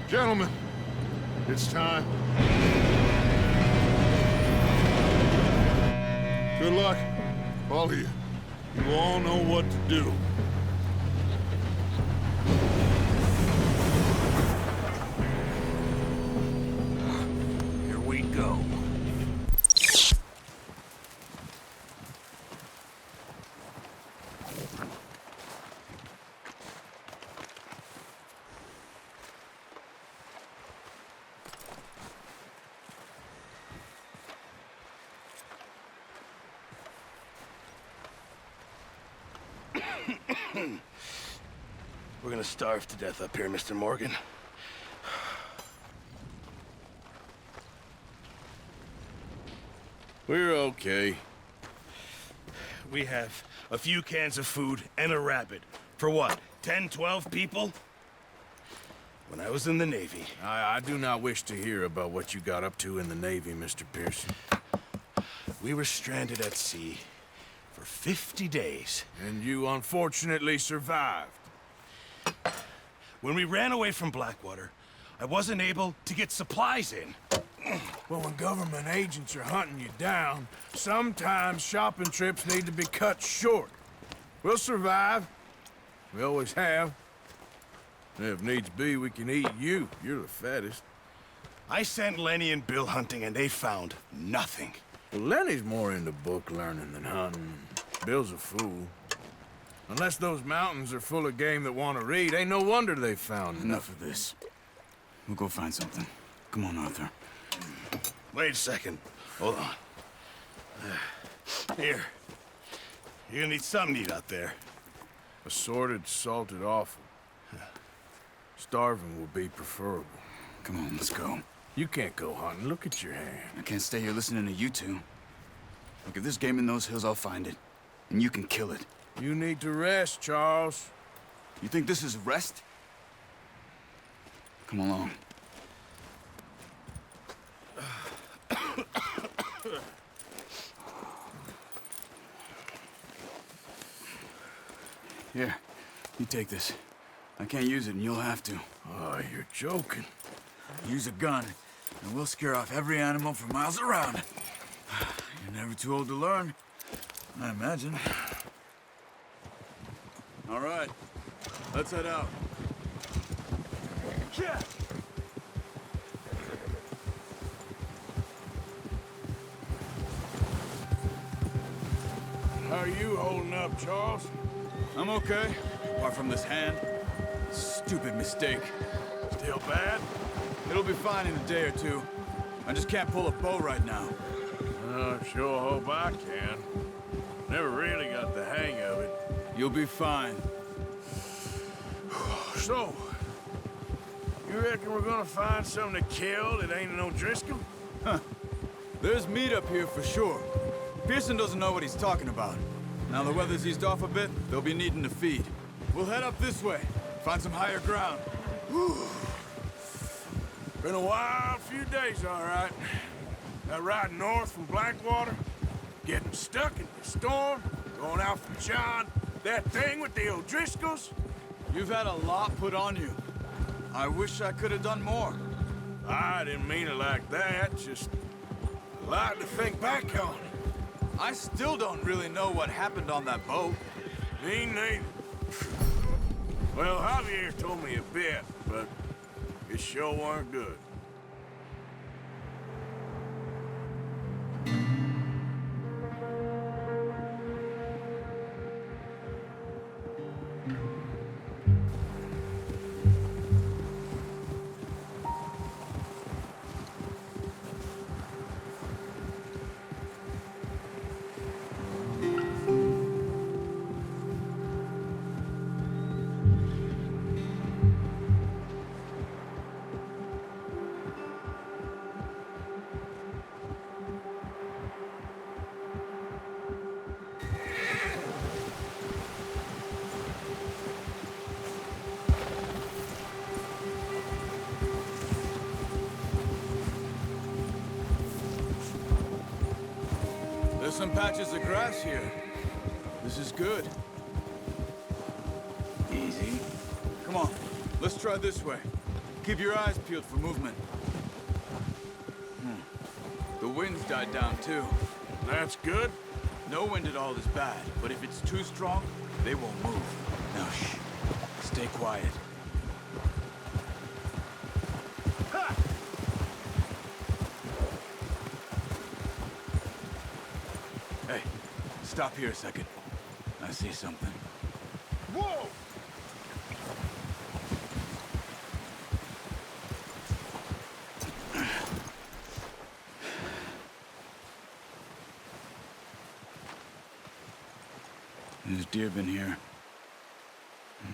Gentlemen, it's time. Good luck, all of you. You all know what to do. Here we go. We're gonna starve to death up here, Mr. Morgan. We're okay. We have a few cans of food and a rabbit. For what, 10, 12 people? When I was in the Navy. I do not wish to hear about what you got up to in the Navy, Mr. Pearson. We were stranded at sea for 50 days. And you unfortunately survived. When we ran away from Blackwater, I wasn't able to get supplies in. Well, when government agents are hunting you down, sometimes shopping trips need to be cut short. We'll survive. We always have. And if needs be, we can eat you. You're the fattest. I sent Lenny and Bill hunting, and they found nothing. Well, Lenny's more into book learning than hunting. Bill's a fool. Unless those mountains are full of game that want to read, ain't no wonder they found Enough of this. We'll go find something. Come on, Arthur. Wait a second. Hold on. Here. You're gonna need something to eat out there. Assorted, salted offal. Starving will be preferable. Come on, let's go. You can't go hunting. Look at your hand. I can't stay here listening to you two. Look, if there's game in those hills, I'll find it. And you can kill it. You need to rest, Charles. You think this is rest? Come along. Here, you take this. I can't use it, and you'll have to. Oh, you're joking. Use a gun, and we'll scare off every animal for miles around. You're never too old to learn, I imagine. All right, let's head out. Yeah. How are you holding up, Charles? I'm okay, apart from this hand. Stupid mistake. Still bad? It'll be fine in a day or two. I just can't pull a bow right now. I sure hope I can. Never really got the hang of it. You'll be fine. So, you reckon we're gonna find something to kill that ain't no Driscoll? Huh. There's meat up here for sure. Pearson doesn't know what he's talking about. Now the weather's eased off a bit, they'll be needing to feed. We'll head up this way, find some higher ground. Been a wild few days, all right. That ride north from Blackwater, getting stuck in the storm, going out from John, that thing with the O'Driscolls. You've had a lot put on you. I wish I could have done more. I didn't mean it like that, just a lot to think back on. I still don't really know what happened on that boat. Me neither. Well, Javier told me a bit, but it sure weren't good. There's some patches of grass here. This is good. Easy. Come on, let's try this way. Keep your eyes peeled for movement. The wind's died down too. That's good. No wind at all is bad, but if it's too strong, they won't move. Now shh. Stay quiet. Hey, stop here a second. I see something. Whoa! There's deer been here.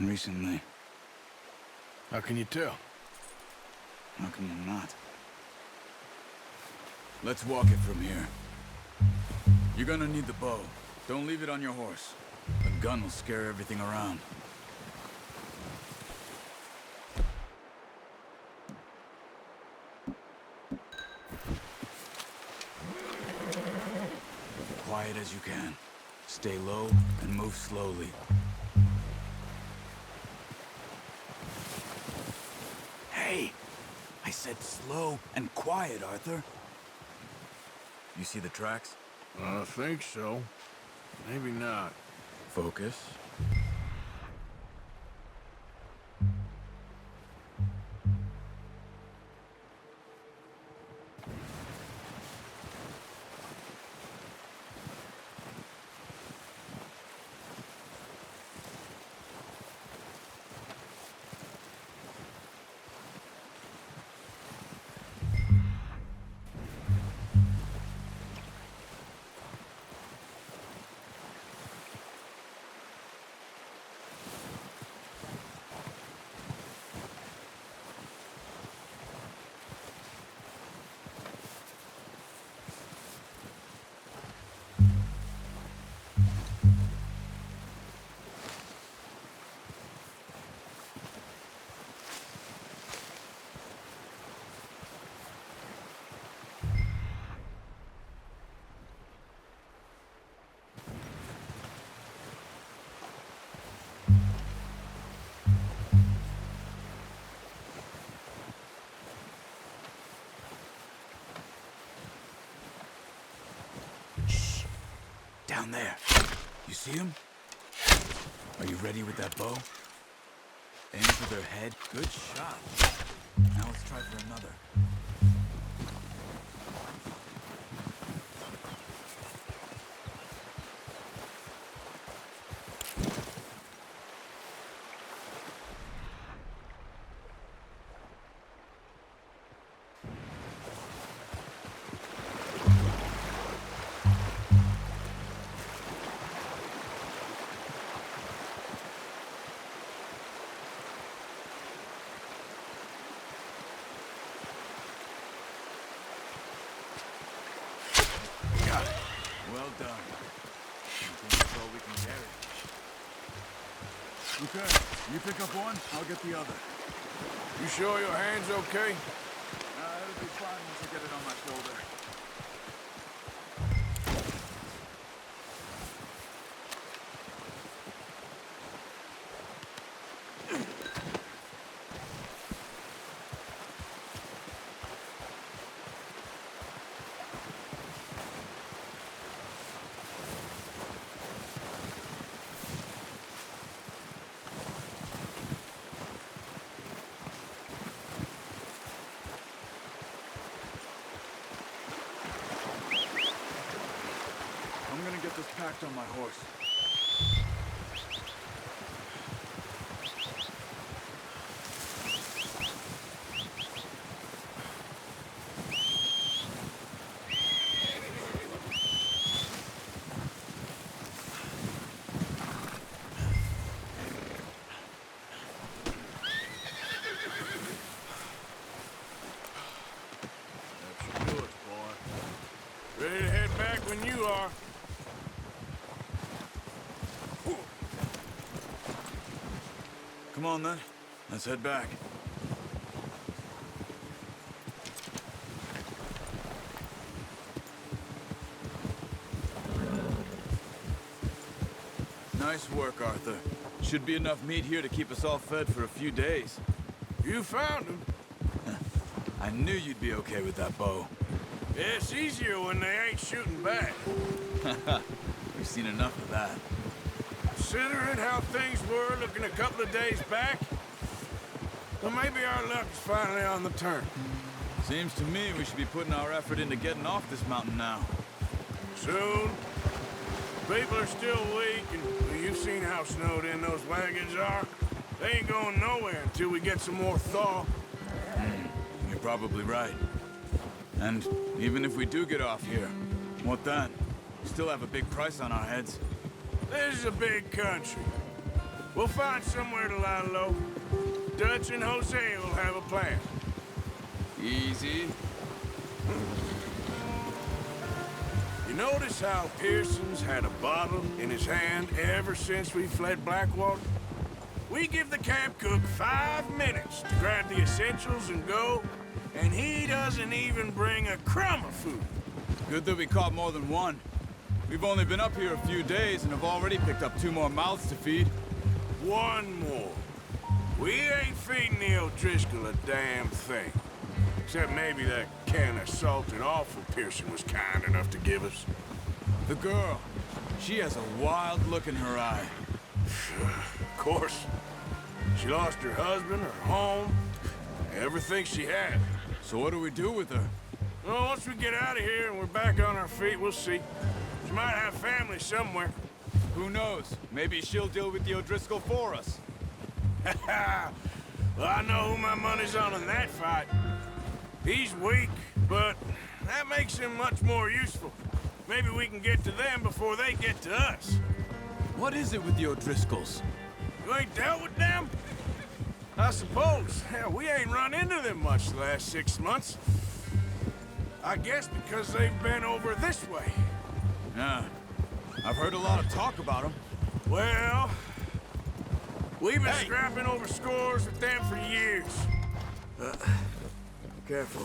Recently. How can you tell? How can you not? Let's walk it from here. You're gonna need the bow. Don't leave it on your horse. A gun will scare everything around. Quiet as you can. Stay low and move slowly. Hey! I said slow and quiet, Arthur. You see the tracks? I think so. Maybe not. Focus. Down there. You see him? Are you ready with that bow? Aim for their head. Good shot. Now let's try for another. Well done. I think that's all we can carry. Okay, you pick up one, I'll get the other. You sure your hand's okay? It'll be fine once I get it on my shoulder. I'm gonna get this packed on my horse. That should do it, boy. Ready to head back when you are. Come on then, let's head back. Nice work, Arthur. Should be enough meat here to keep us all fed for a few days. You found him. I knew you'd be okay with that bow. Yeah, it's easier when they ain't shooting back. We've seen enough of that. Considering how things were looking a couple of days back, well, maybe our luck is finally on the turn. Seems to me we should be putting our effort into getting off this mountain now. Soon. People are still weak, and well, you've seen how snowed in those wagons are. They ain't going nowhere until we get some more thaw. You're probably right. And even if we do get off here, what then? We still have a big price on our heads. This is a big country. We'll find somewhere to lie low. Dutch and Jose will have a plan. Easy. You notice how Pearson's had a bottle in his hand ever since we fled Blackwater? We give the camp cook 5 minutes to grab the essentials and go, and he doesn't even bring a crumb of food. Good that we caught more than one. We've only been up here a few days and have already picked up 2 more mouths to feed. 1 more. We ain't feeding the O'Driscoll a damn thing. Except maybe that can of salted offal Pearson was kind enough to give us. The girl, she has a wild look in her eye. Of course. She lost her husband, her home, everything she had. So what do we do with her? Well, once we get out of here and we're back on our feet, we'll see. She might have family somewhere. Who knows? Maybe she'll deal with the O'Driscoll for us. Well, I know who my money's on in that fight. He's weak, but that makes him much more useful. Maybe we can get to them before they get to us. What is it with the O'Driscolls? You ain't dealt with them? I suppose. Hell, we ain't run into them much the last 6 months. I guess because they've been over this way. Yeah. I've heard a lot of talk about them. Well, we've been scrapping over scores with them for years. Careful.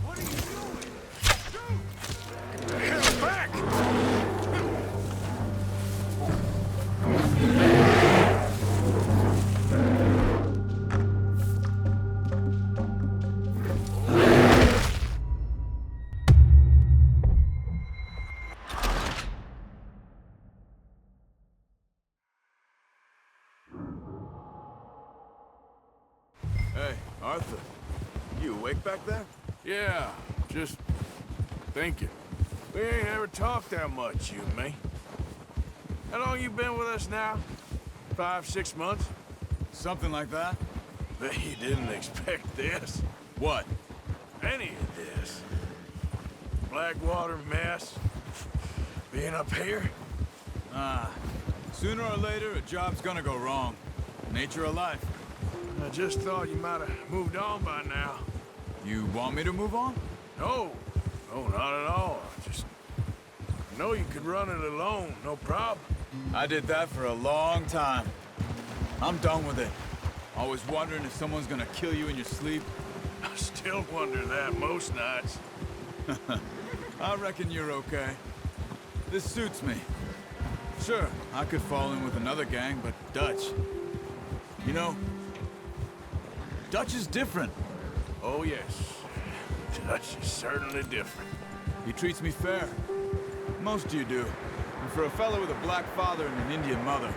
What are you doing? Shoot! The hell back! Hey, Arthur. You awake back there? Yeah, just thinking. We ain't ever talked that much, you and me. How long you been with us now? 5, 6 months? Something like that? Bet you didn't expect this. What? Any of this. Blackwater mess. Being up here. Sooner or later, a job's gonna go wrong. Nature of life. I just thought you might have moved on by now. You want me to move on? No, not at all. I just know you could run it alone, no problem. I did that for a long time. I'm done with it. Always wondering if someone's gonna kill you in your sleep. I still wonder that most nights. I reckon you're okay. This suits me. Sure, I could fall in with another gang, but Dutch... You know, Dutch is different. Oh, yes. Dutch is certainly different. He treats me fair. Most of you do. And for a fellow with a black father and an Indian mother,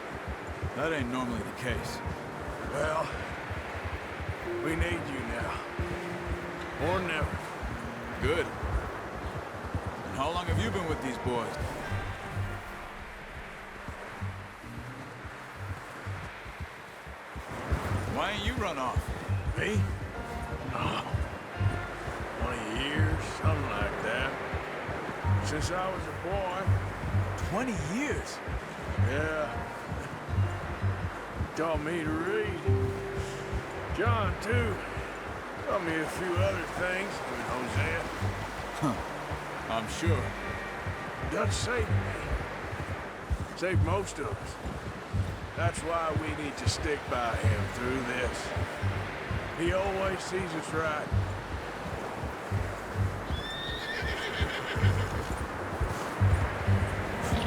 that ain't normally the case. Well, we need you now. Or never. Good. And how long have you been with these boys? Why ain't you run off? Me? Oh, 20 years, something like that. Since I was a boy. 20 years? Yeah. Taught me to read. John, too. Taught me a few other things. Hosea. Huh. I'm sure. Dutch saved me. Saved most of us. That's why we need to stick by him through this. He always sees us right.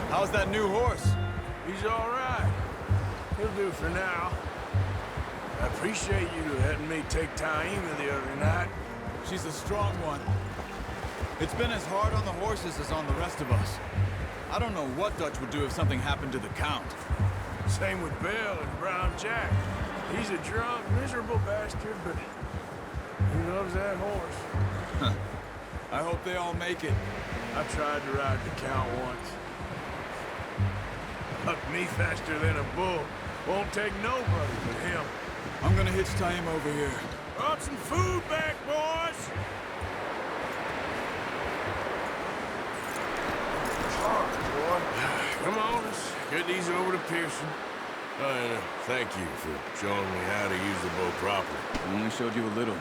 How's that new horse? He's all right. He'll do for now. I appreciate you letting me take Taima the other night. She's a strong one. It's been as hard on the horses as on the rest of us. I don't know what Dutch would do if something happened to the Count. Same with Bill and Brown Jack. He's a drunk, miserable bastard, but he loves that horse. I hope they all make it. I tried to ride the Count once. Hucked me faster than a bull. Won't take nobody but him. I'm gonna hitch Taima over here. Brought some food back, boys! Come on, let's get these over to Pearson. And thank you for showing me how to use the bow properly. I only showed you a little.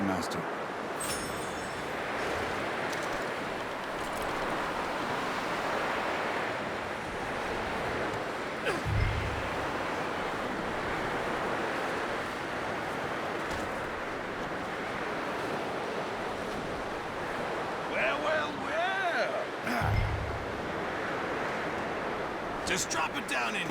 Master. Just drop it down in.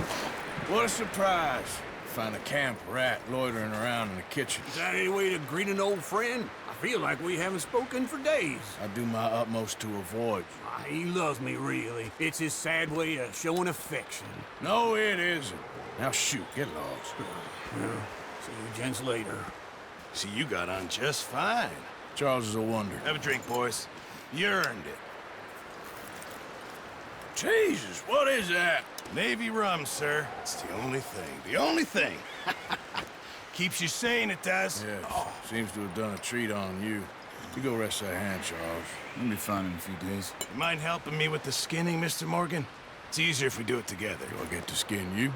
What a surprise. Find a camp rat loitering around in the kitchen. Is that any way to greet an old friend? I feel like we haven't spoken for days. I do my utmost to avoid you. He loves me, really. It's his sad way of showing affection. No, it isn't. Now shoot, get lost. See you gents later. See, you got on just fine. Charles is a wonder. Have a drink, boys. You earned it. Jesus, what is that? Navy rum, sir. It's the only thing. The only thing. Keeps you sane, it does. Yes, seems to have done a treat on you. You go rest that hand, Charles. We'll be fine in a few days. You mind helping me with the skinning, Mr. Morgan? It's easier if we do it together. Do I get to skin you?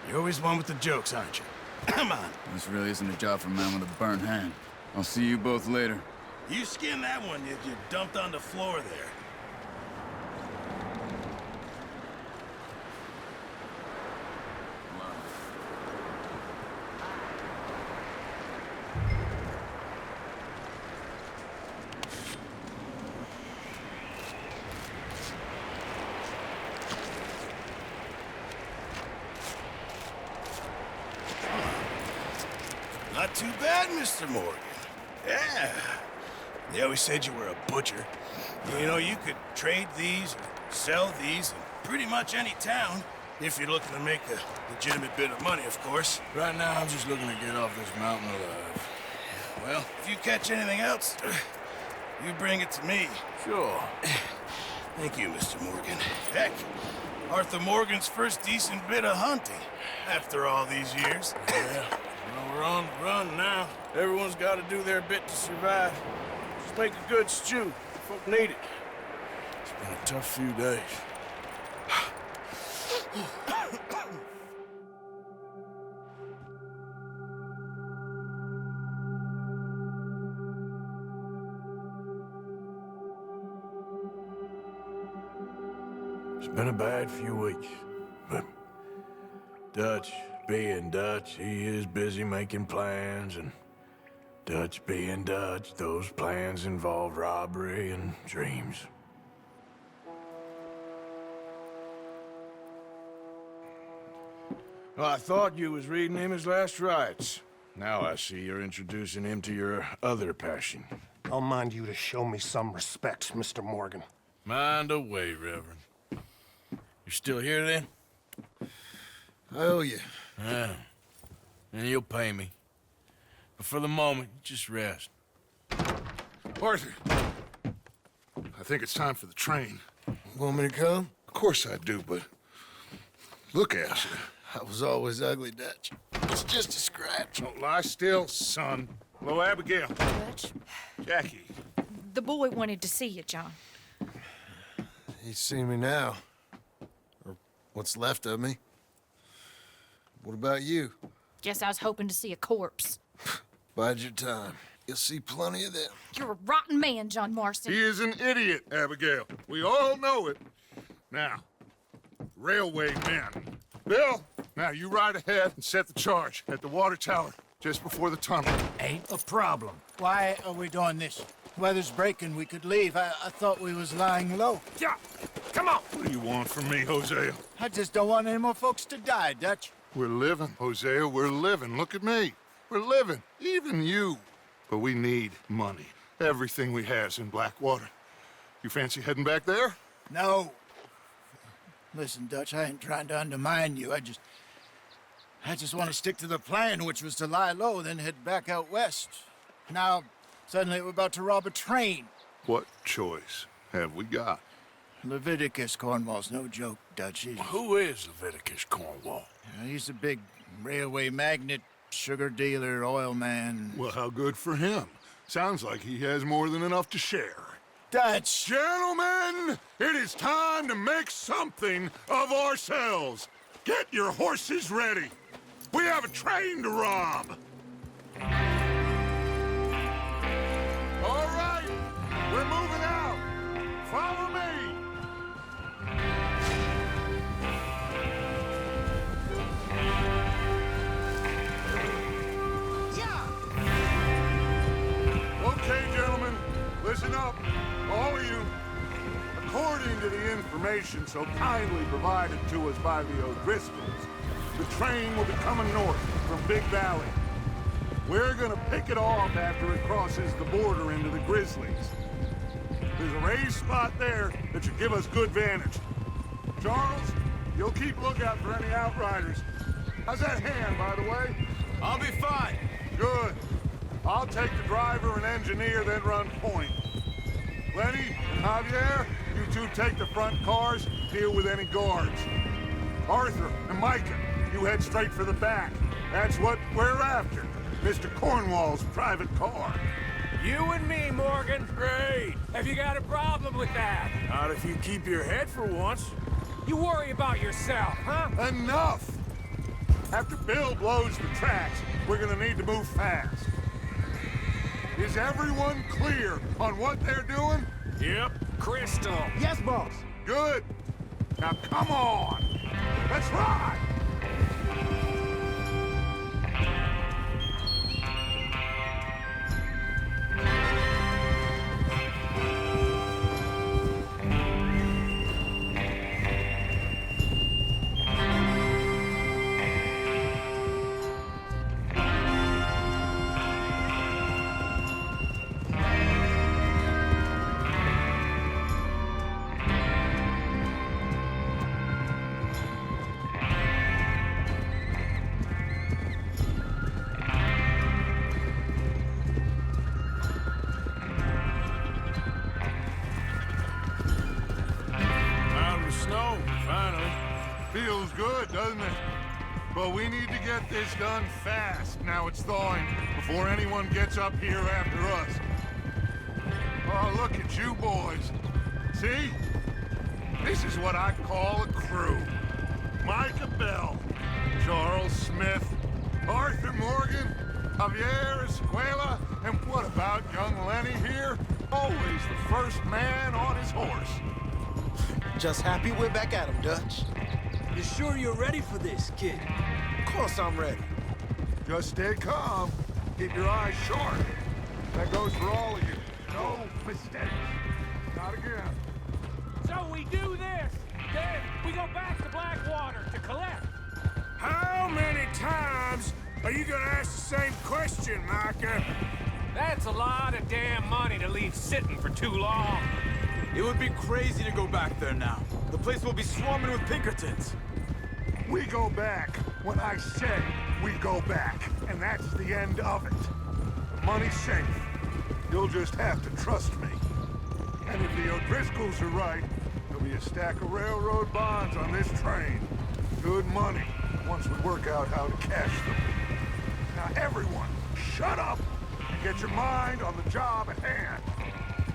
You're always one with the jokes, aren't you? Come on. This really isn't a job for a man with a burnt hand. I'll see you both later. You skin that one you dumped on the floor there. Not too bad, Mr. Morgan. Yeah. They always said you were a butcher. You know, you could trade these or sell these in pretty much any town, if you're looking to make a legitimate bit of money, of course. Right now, I'm just looking to get off this mountain alive. Well, if you catch anything else, you bring it to me. Sure. Thank you, Mr. Morgan. Heck, Arthur Morgan's first decent bit of hunting, after all these years. Yeah. Well, we're on the run now. Everyone's got to do their bit to survive. Just make a good stew. Folk need it. It's been a tough few days. It's been a bad few weeks, but Dutch being Dutch, he is busy making plans, and Dutch being Dutch, those plans involve robbery and dreams. Well, I thought you was reading him his last rites. Now I see you're introducing him to your other passion. I'll mind you to show me some respect, Mr. Morgan. Mind away, Reverend. You're still here, then? I owe you. Yeah. And you'll pay me. But for the moment, just rest. Arthur, I think it's time for the train. Want me to come? Of course I do, but look at you. I was always ugly, Dutch. It's just a scratch. Don't lie still, son. Hello, Abigail. Dutch, Jackie. the boy wanted to see you, John. He's seen me now. Or what's left of me. What about you? Guess I was hoping to see a corpse. Bide your time. You'll see plenty of them. You're a rotten man, John Marston. He is an idiot, Abigail. We all know it. Now, railway men. Bill, now you ride ahead and set the charge at the water tower just before the tunnel. Ain't a problem. Why are we doing this? Weather's breaking. We could leave. I thought we was lying low. Yeah, come on. What do you want from me, Hosea? I just don't want any more folks to die, Dutch. We're living, Hosea, we're living. Look at me. We're living, even you. But we need money. Everything we has in Blackwater. You fancy heading back there? No. Listen, Dutch, I ain't trying to undermine you. I just want to stick to the plan, which was to lie low, then head back out west. Now, suddenly we're about to rob a train. What choice have we got? Leviticus Cornwall's no joke, Dutch. Who is Leviticus Cornwall? He's a big railway magnate, sugar dealer, oil man. Well, how good for him. Sounds like he has more than enough to share. Dutch! Gentlemen, it is time to make something of ourselves. Get your horses ready. We have a train to rob. All right, we're moving out. Follow me. Okay, gentlemen, listen up, all of you. According to the information so kindly provided to us by the O'Driscolls, the train will be coming north from Big Valley. We're gonna pick it off after it crosses the border into the Grizzlies. There's a raised spot there that should give us good vantage. Charles, you'll keep lookout for any outriders. How's that hand, by the way? I'll be fine. Good. I'll take the driver and engineer, then run point. Lenny and Javier, you two take the front cars, deal with any guards. Arthur and Micah, you head straight for the back. That's what we're after. Mr. Cornwall's private car. You and me, Morgan. Great. Have you got a problem with that? Not if you keep your head for once. You worry about yourself, huh? Enough! After Bill blows the tracks, we're gonna need to move fast. Is everyone clear on what they're doing? Yep. Crystal. Yes, boss. Good. Now come on. Let's ride! Feels good, doesn't it? But we need to get this done fast. Now it's thawing, before anyone gets up here after us. Oh, look at you boys. See? This is what I call a crew. Micah Bell, Charles Smith, Arthur Morgan, Javier Escuela, and what about young Lenny here? Always the first man on his horse. Just happy we're back at him, Dutch. You sure you're ready for this, kid? Of course I'm ready. Just stay calm. Keep your eyes sharp. That goes for all of you. No mistakes. Not again. So we do this. Then we go back to Blackwater to collect. How many times are you gonna ask the same question, Micah? That's a lot of damn money to leave sitting for too long. It would be crazy to go back there now. The place will be swarming with Pinkertons. We go back when I say we go back, and that's the end of it. Money's safe. You'll just have to trust me. And if the O'Driscolls are right, there'll be a stack of railroad bonds on this train. Good money, once we work out how to cash them. Now everyone, shut up and get your mind on the job at hand.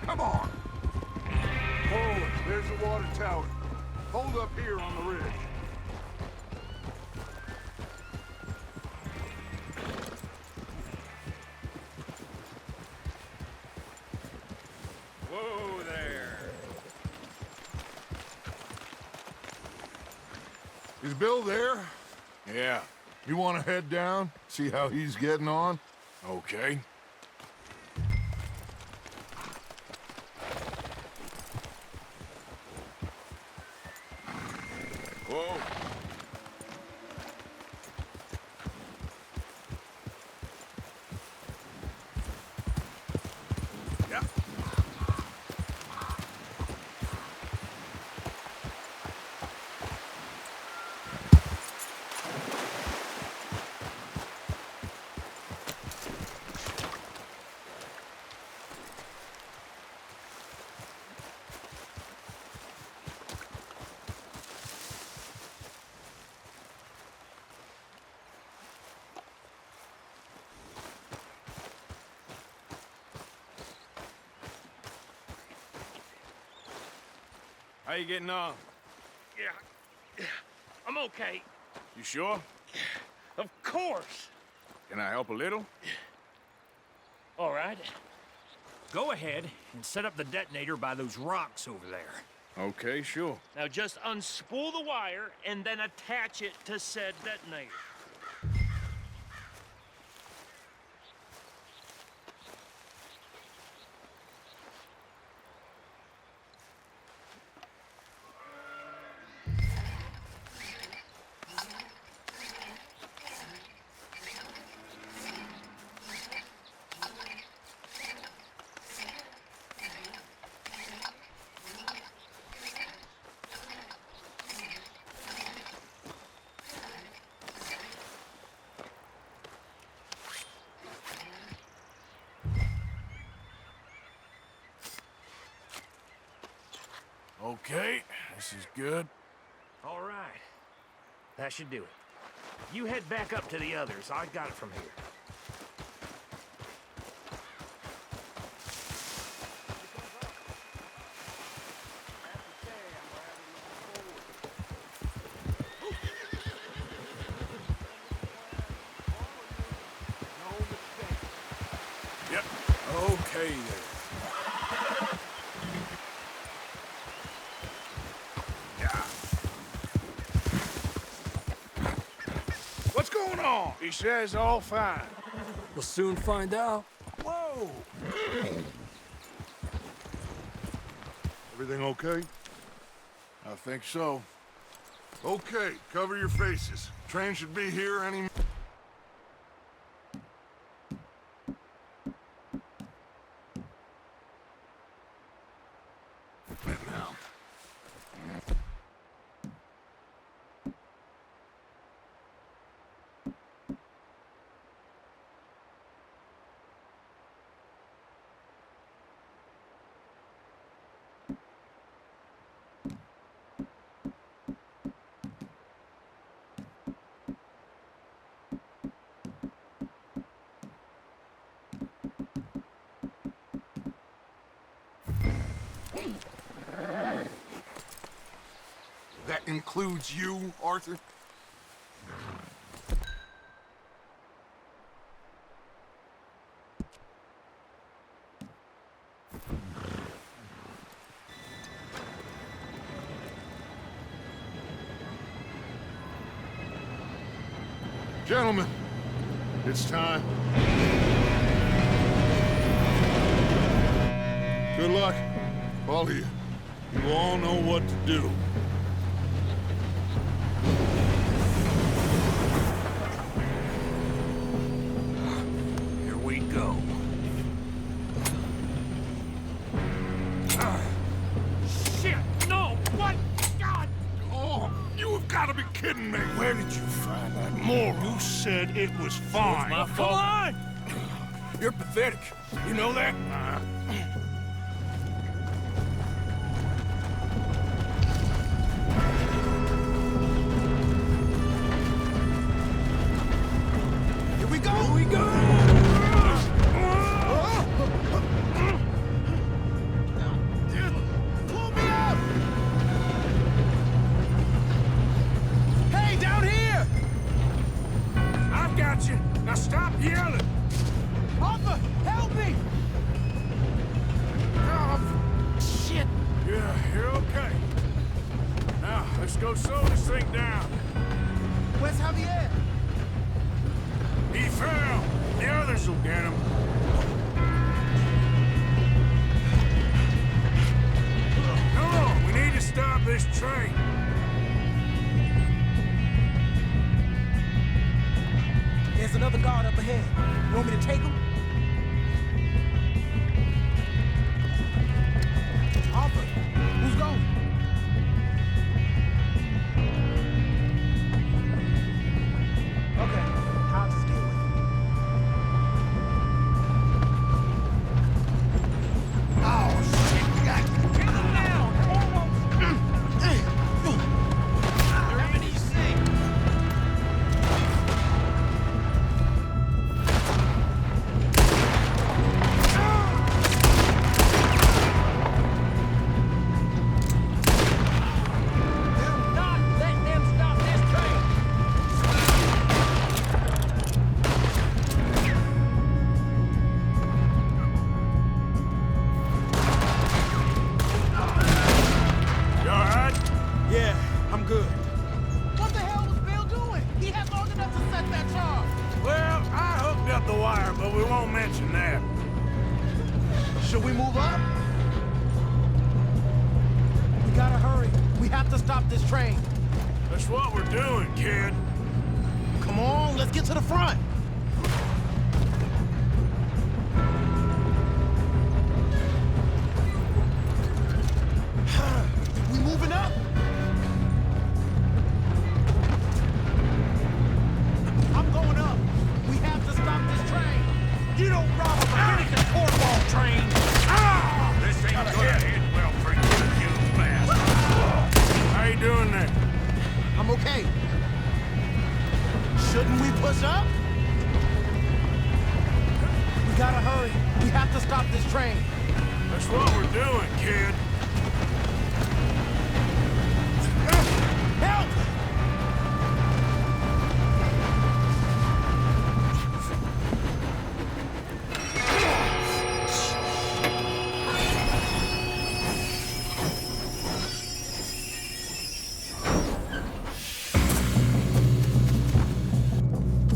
Come on. Forward, there's the water tower. Hold up here on the ridge. Is Bill there? Yeah, You want to head down, see how he's getting on? okay. Whoa. Yeah. How you getting on? Yeah. I'm okay. You sure? Of course. Can I help a little? All right. Go ahead and set up the detonator by those rocks over there. Okay, sure. Now just unspool the wire and then attach it to said detonator. Okay, this is good. All right. That should do it. You head back up to the others. I got it from here. Yep, okay there. What's going on? He says all fine. We'll soon find out. Whoa! Everything okay? I think so. Okay, cover your faces. Train should be here any minute. Now. That includes you, Arthur? Gentlemen, it's time. Good luck, all of you. You all know what to do. Here we go. Shit! No! What? God! Oh, you have got to be kidding me. Where did you find that moron? You said it was fine. My Come fault. on! You're pathetic. You know that? Here we go! Here we go! Pull me up! Hey, down here! I've got you. Now stop yelling. Arthur, help me! Oh, shit! Yeah, you're okay. Now, let's go slow this thing down. Should we move up? We gotta hurry. We have to stop this train. That's what we're doing, kid. Come on, let's get to the front. We moving up? I'm going up. We have to stop this train. You don't rob a Leviticus Cornwall train. This ain't gonna end well for you, you bastard. How you doing there? I'm okay. Shouldn't we push up? We gotta hurry. We have to stop this train. That's what we're doing, kid. Help!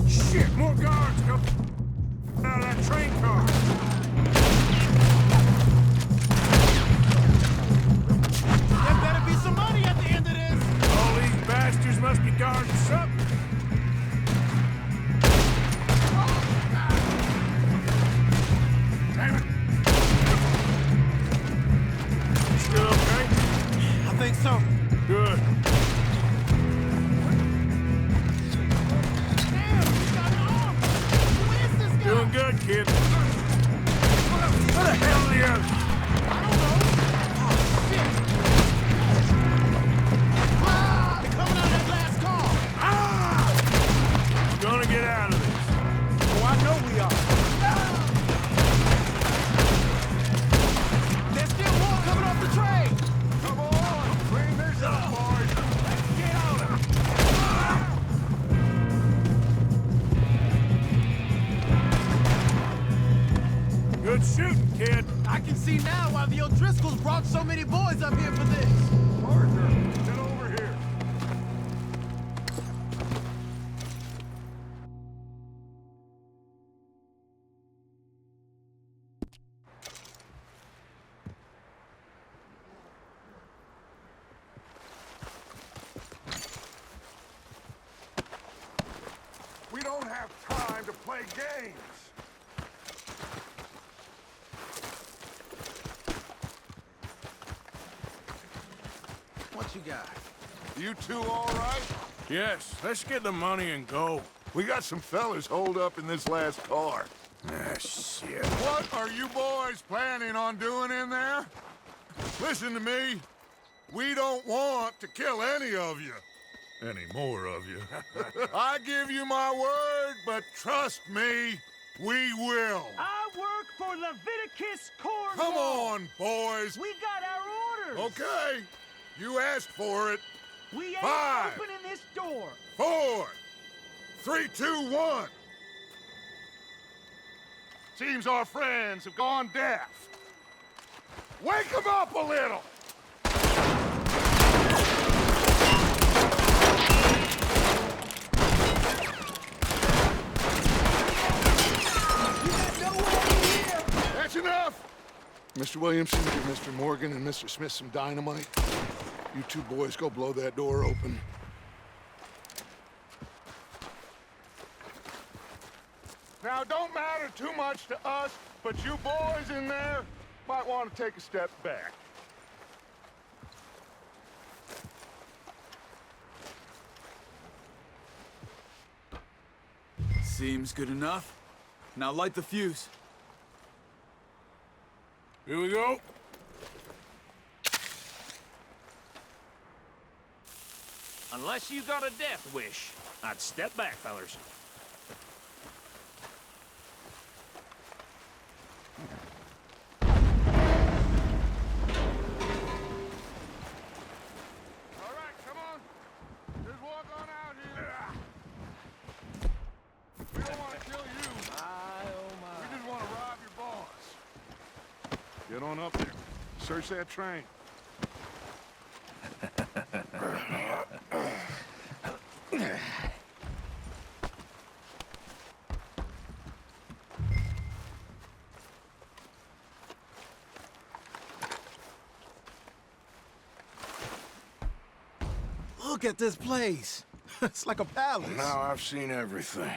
Shit, more guards come out of that train car. There better be some money at the end of this. All these bastards must be guarding something. Damn it. You still okay? I think so. Good. Damn, he's got an arm. Who is this guy? Doing good, kid. Where the hell are the others? I don't know. Oh, shit. Ah, they're coming out of that last car. We're gonna get out of this. Oh, I know we are. There's still more coming off the train. Come on, clean this up, boys. Let's get on it. Good shooting, kid. I can see now why the O'Driscolls brought so many boys up here for this. Parker, get over here. We don't have time to play games. What you got? You two all right? Yes, let's get the money and go. We got some fellas holed up in this last car. Ah, shit. What are you boys planning on doing in there? Listen to me. We don't want to kill any of you. Any more of you. I give you my word, but trust me, we will. I work for Leviticus Cornwall. Come on, boys. We got our orders. Okay. You asked for it. We ain't 5, opening this door. 4, 3, 2, 1. Seems our friends have gone deaf. Wake them up a little. That's enough. Mr. Williamson, give Mr. Morgan and Mr. Smith some dynamite. You two boys go blow that door open. Now, don't matter too much to us, but you boys in there might want to take a step back. Seems good enough. Now light the fuse. Here we go. Unless you got a death wish, I'd step back, fellers. All right, come on. Just walk on out here. We don't want to kill you. We just want to rob your boss. Get on up there. Search that train. Look at this place. It's like a palace. Now I've seen everything.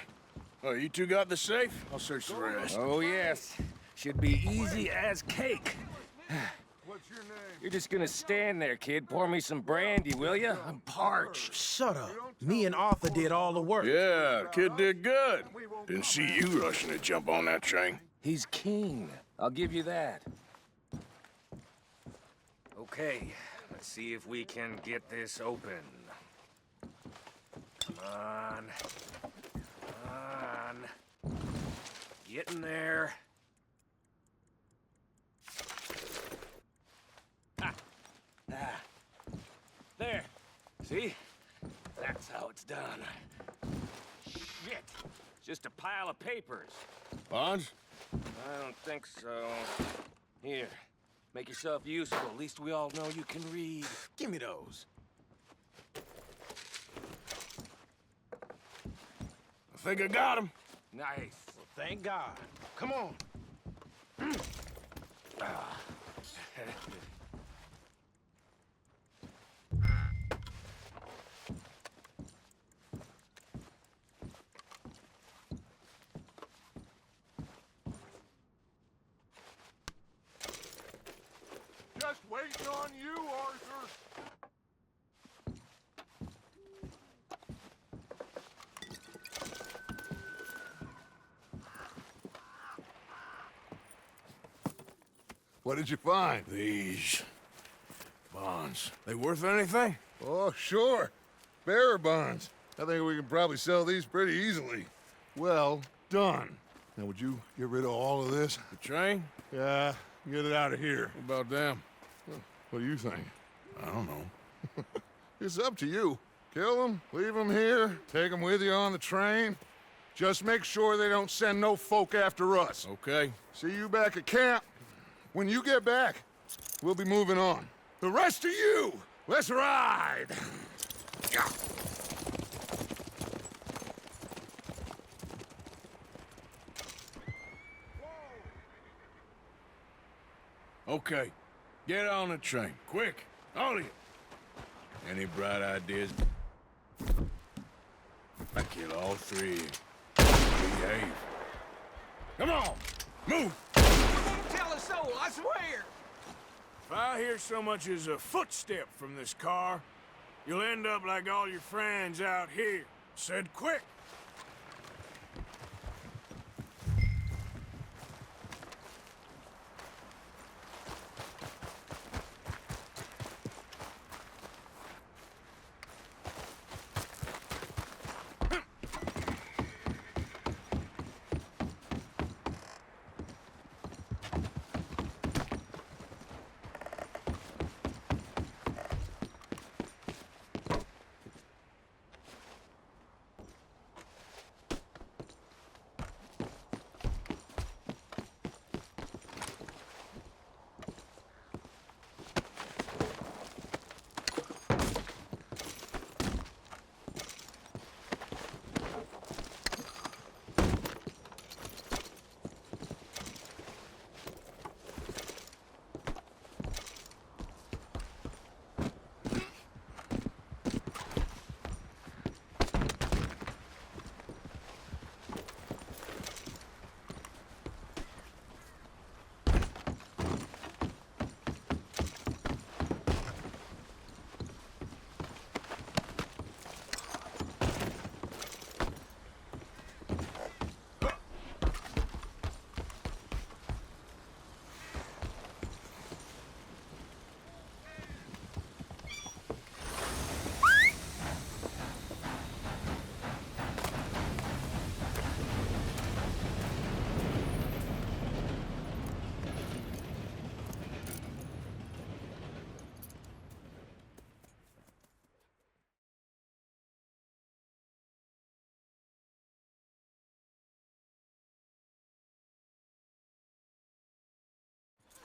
Oh, you two got the safe? I'll search the rest. Oh, yes. Should be easy as cake. What's your name? You're just gonna stand there, kid. Pour me some brandy, will ya? I'm parched. Shut up. Me and Arthur did all the work. Yeah, the kid did good. Didn't see you rushing to jump on that train. He's keen. I'll give you that. Okay, let's see if we can get this open. Come on. Come on. Get in there. There. See? That's how it's done. Shit. It's just a pile of papers. Bonds? I don't think so. Here. Make yourself useful. At least we all know you can read. Give me those. I think I got him. Nice. Well, thank God. Come on. Just waiting on you, Arthur. What did you find? These bonds. They worth anything? Oh, sure. Bearer bonds. I think we can probably sell these pretty easily. Well done. Now, would you get rid of all of this? The train? Yeah, get it out of here. What about them? What do you think? I don't know. It's up to you. Kill them, leave them here, take them with you on the train. Just make sure they don't send no folk after us. Okay. See you back at camp. When you get back, we'll be moving on. The rest of you, let's ride! Okay. Get on the train. Quick. All of you. Any bright ideas? I kill all three. Behave. Come on! Move! Tell us so, I swear. If I hear so much as a footstep from this car, you'll end up like all your friends out here. Said quick!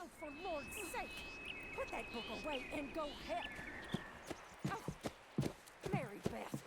Oh, for Lord's sake! Put that book away and go help! Oh, Mary Beth.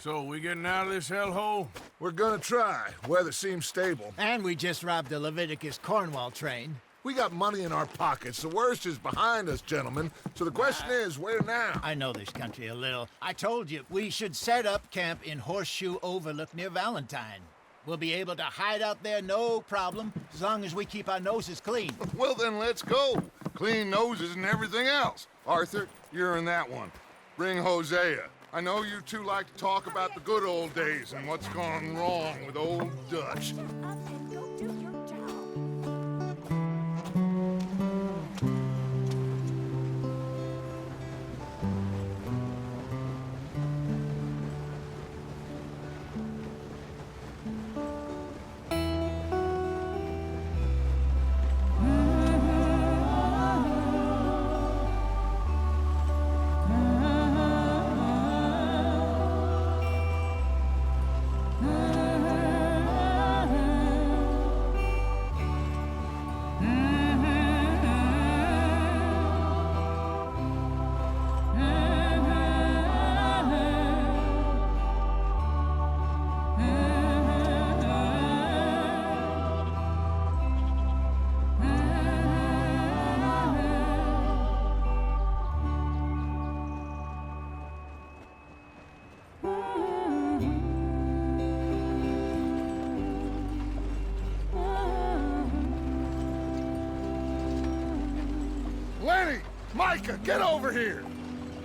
So, we getting out of this hellhole? We're gonna try. Weather seems stable. And we just robbed the Leviticus Cornwall train. We got money in our pockets. The worst is behind us, gentlemen. So the question is, where now? I know this country a little. I told you, we should set up camp in Horseshoe Overlook near Valentine. We'll be able to hide out there, no problem, as long as we keep our noses clean. Well, then let's go. Clean noses and everything else. Arthur, you're in that one. Bring Hosea. I know you two like to talk about the good old days and what's gone wrong with old Dutch. Shut up and go do your job. Lenny! Micah, get over here!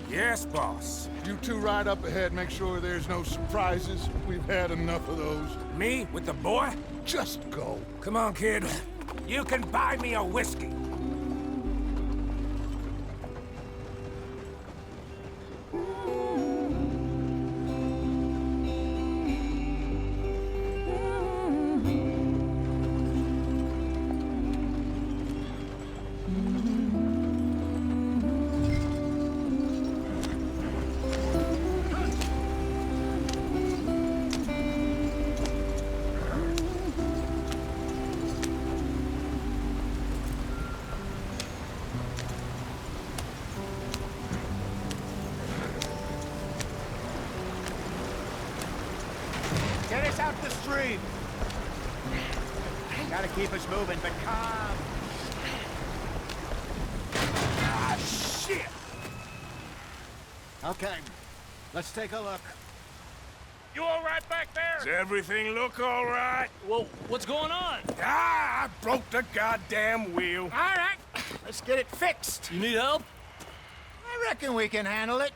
Yes, boss. You two ride up ahead, make sure there's no surprises. We've had enough of those. Me with the boy? Just go. Come on, kid. You can buy me a whiskey. Get us out the stream. Gotta keep us moving, but calm. Ah, shit! Okay, let's take a look. You all right back there? Does everything look all right? Well, what's going on? Ah, I broke the goddamn wheel. All right, let's get it fixed. You need help? I reckon we can handle it.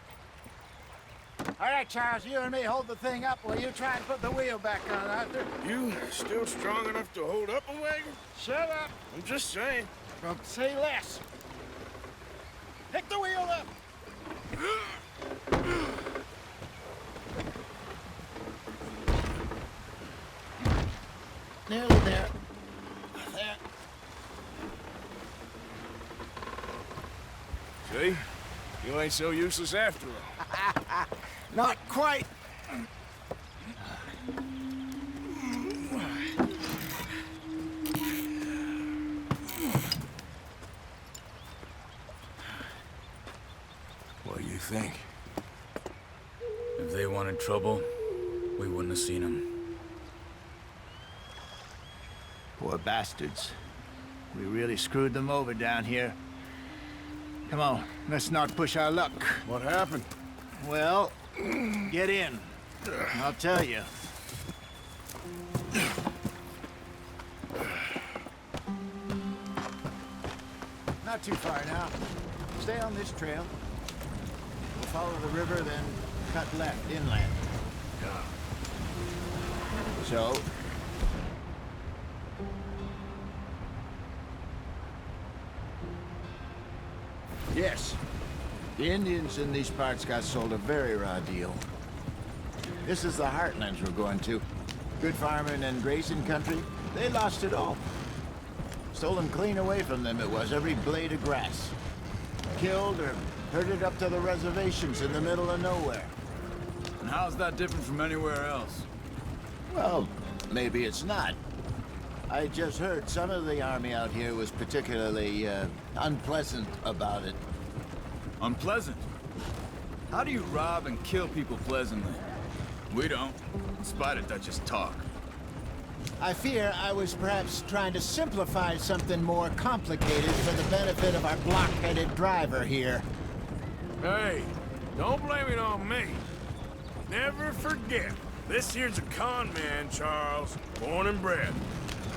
All right, Charles, you and me hold the thing up while you try and put the wheel back on, Arthur. You still strong enough to hold up a wagon? Shut up. I'm just saying. Don't say less. Pick the wheel up. Nearly there. There. See? You ain't so useless after all. Not quite. What do you think? If they wanted trouble, we wouldn't have seen them. Poor bastards. We really screwed them over down here. Come on, let's not push our luck. What happened? Well, get in. I'll tell you. Not too far now. Stay on this trail. We'll follow the river, then cut left inland. So, yes, the Indians in these parts got sold a very raw deal. This is the heartlands we're going to. Good farming and grazing country, they lost it all. Stolen clean away from them it was, every blade of grass. Killed or herded up to the reservations in the middle of nowhere. And how's that different from anywhere else? Well, maybe it's not. I just heard some of the army out here was particularly, unpleasant about it. Unpleasant? How do you rob and kill people pleasantly? We don't, in spite of Dutch's talk. I fear I was perhaps trying to simplify something more complicated for the benefit of our block-headed driver here. Hey, don't blame it on me. Never forget, this here's a con man, Charles, born and bred.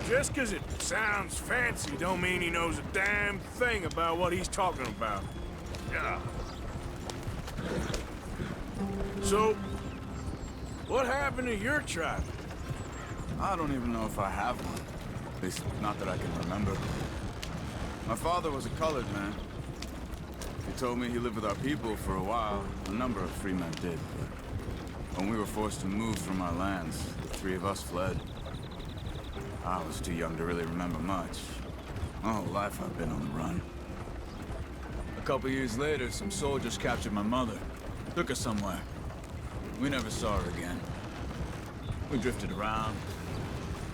Just 'cause it sounds fancy don't mean he knows a damn thing about what he's talking about. Yeah. So, what happened to your tribe? I don't even know if I have one. At least, not that I can remember. My father was a colored man. He told me he lived with our people for a while. A number of free men did, but when we were forced to move from our lands, the three of us fled. I was too young to really remember much. My whole life I've been on the run. A couple years later, some soldiers captured my mother. Took her somewhere. We never saw her again. We drifted around.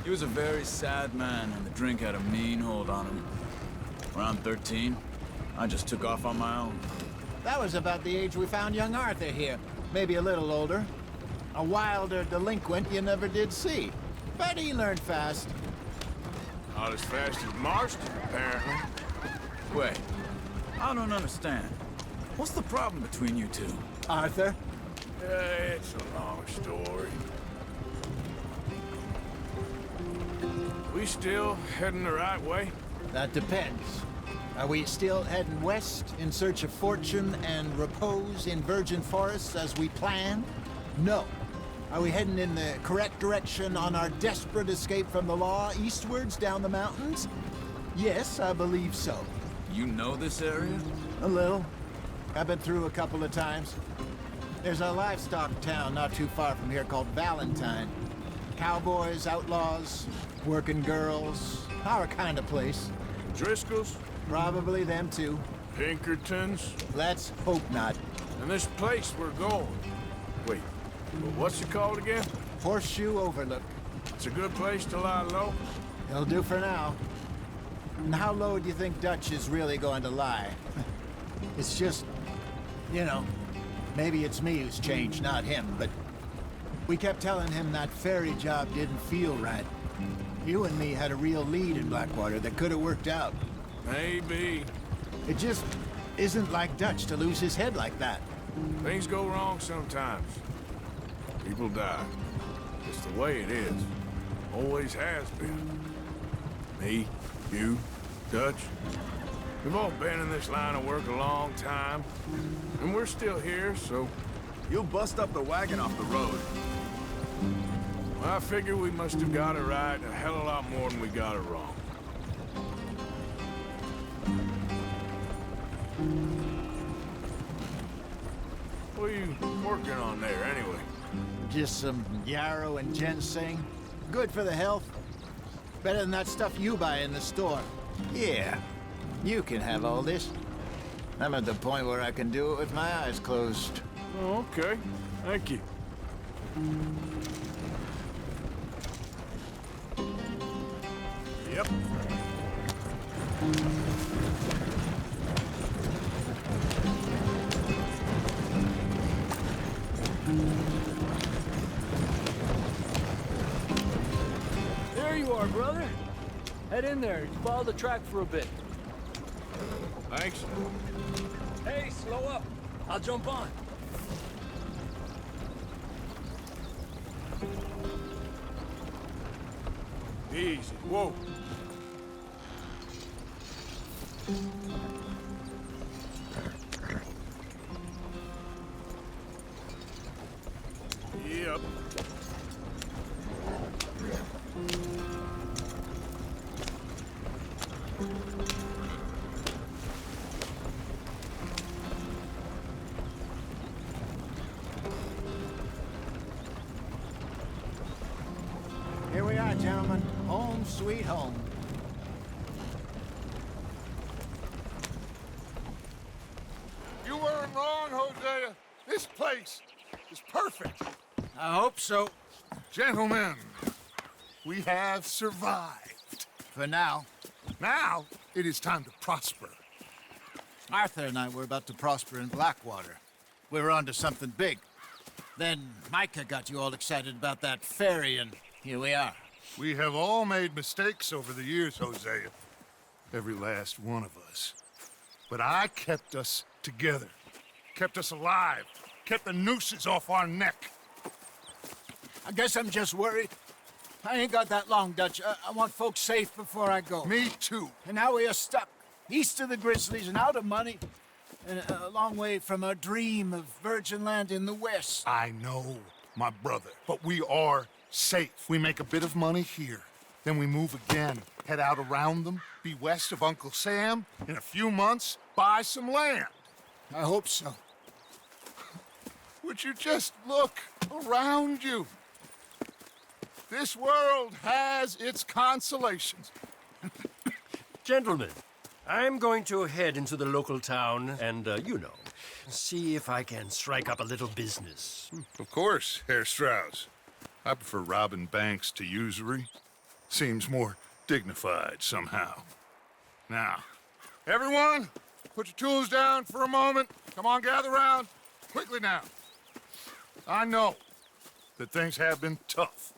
He was a very sad man, and the drink had a mean hold on him. Around 13, I just took off on my own. That was about the age we found young Arthur here. Maybe a little older. A wilder delinquent you never did see. But he learned fast. Not as fast as Marston, apparently. Wait, I don't understand. What's the problem between you two? Arthur? It's a long story. We still heading the right way? That depends. Are we still heading west in search of fortune and repose in virgin forests as we planned? No. Are we heading in the correct direction on our desperate escape from the law eastwards down the mountains? Yes, I believe so. You know this area? A little. I've been through a couple of times. There's a livestock town not too far from here called Valentine. Cowboys, outlaws, working girls, our kind of place. Driscoll's? Probably them too. Pinkertons? Let's hope not. And this place we're going. Wait, what's it called again? Horseshoe Overlook. It's a good place to lie low? It'll do for now. And how low do you think Dutch is really going to lie? It's just, you know, maybe it's me who's changed, not him, but we kept telling him that ferry job didn't feel right. You and me had a real lead in Blackwater that could have worked out. Maybe. It just isn't like Dutch to lose his head like that. Things go wrong sometimes. People die. It's the way it is. Always has been. Me, you, Dutch. We've all been in this line of work a long time. And we're still here, so... You'll bust up the wagon off the road. I figure we must have got it right a hell of a lot more than we got it wrong. What are you working on there, anyway? Just some yarrow and ginseng. Good for the health. Better than that stuff you buy in the store. Yeah, you can have all this. I'm at the point where I can do it with my eyes closed. Oh, okay. Thank you. Yep. There you are, brother. Head in there. Follow the track for a bit. Thanks. Hey, slow up. I'll jump on. Easy. Whoa. Yep. Here we are, gentlemen. Home sweet home. You weren't wrong, Hosea. This place is perfect. I hope so. Gentlemen, we have survived. For now. Now, it is time to prosper. Arthur and I were about to prosper in Blackwater. We were onto something big. Then Micah got you all excited about that ferry, and here we are. We have all made mistakes over the years, Hosea. Every last one of us. But I kept us together. Kept us alive. Kept the nooses off our neck. I guess I'm just worried. I ain't got that long, Dutch. I want folks safe before I go. Me too. And now we are stuck, east of the Grizzlies and out of money, and a long way from our dream of virgin land in the west. I know, my brother, but we are safe. We make a bit of money here, then we move again, head out around them, be west of Uncle Sam, in a few months, buy some land. I hope so. Would you just look around you? This world has its consolations. Gentlemen, I'm going to head into the local town and, see if I can strike up a little business. Of course, Herr Strauss. I prefer robbing banks to usury. Seems more dignified somehow. Now, everyone, put your tools down for a moment. Come on, gather round. Quickly now. I know that things have been tough,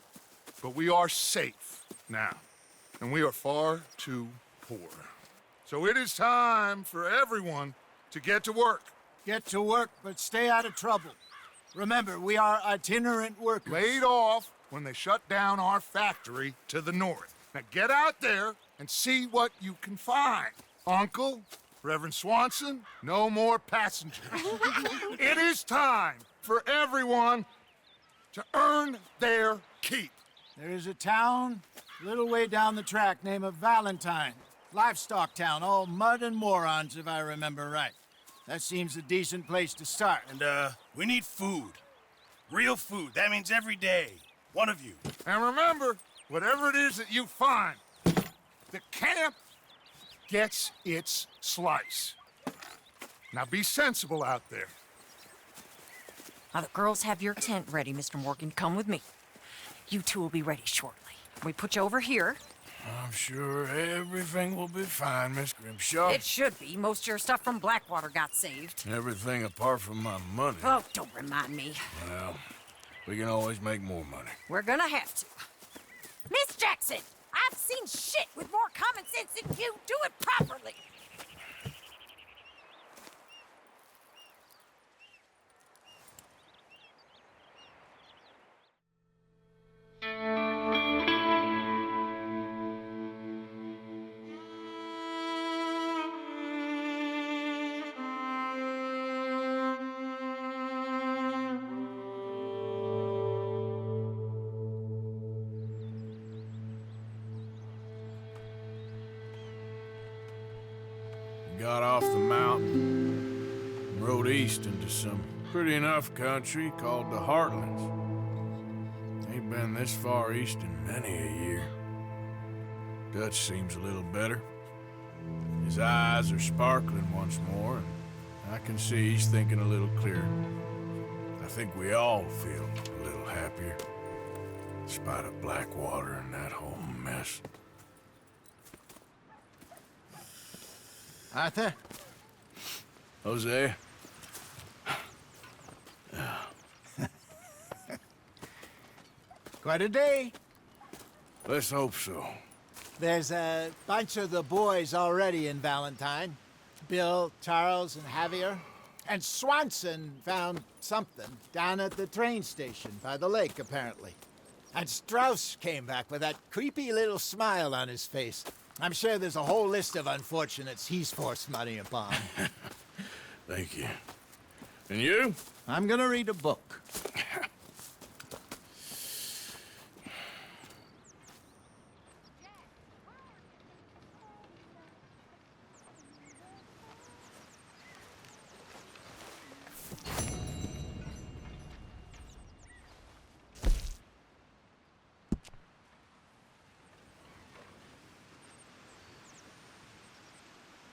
but we are safe now, and we are far too poor. So it is time for everyone to get to work. Get to work, but stay out of trouble. Remember, we are itinerant workers. Laid off when they shut down our factory to the north. Now get out there and see what you can find. Uncle, Reverend Swanson, no more passengers. It is time for everyone to earn their keep. There is a town a little way down the track named Valentine. Livestock town, all mud and morons, if I remember right. That seems a decent place to start. And, we need food. Real food. That means every day. One of you. And remember, whatever it is that you find, the camp gets its slice. Now be sensible out there. Now the girls have your tent ready, Mr. Morgan. Come with me. You two will be ready shortly. We put you over here. I'm sure everything will be fine, Miss Grimshaw. It should be. Most of your stuff from Blackwater got saved. Everything apart from my money. Oh, don't remind me. Well, we can always make more money. We're gonna have to. Miss Jackson, I've seen shit with more common sense than you. Do it properly. Got off the mountain, and rode east into some pretty enough country called the Heartlands. Ain't been this far east in many a year. Dutch seems a little better. His eyes are sparkling once more, and I can see he's thinking a little clearer. I think we all feel a little happier, in spite of Blackwater and that whole mess. Arthur? Hosea? Quite a day. Let's hope so. There's a bunch of the boys already in Valentine. Bill, Charles, and Javier. And Swanson found something down at the train station by the lake, apparently. And Strauss came back with that creepy little smile on his face. I'm sure there's a whole list of unfortunates he's forced money upon. Thank you. And you? I'm gonna read a book.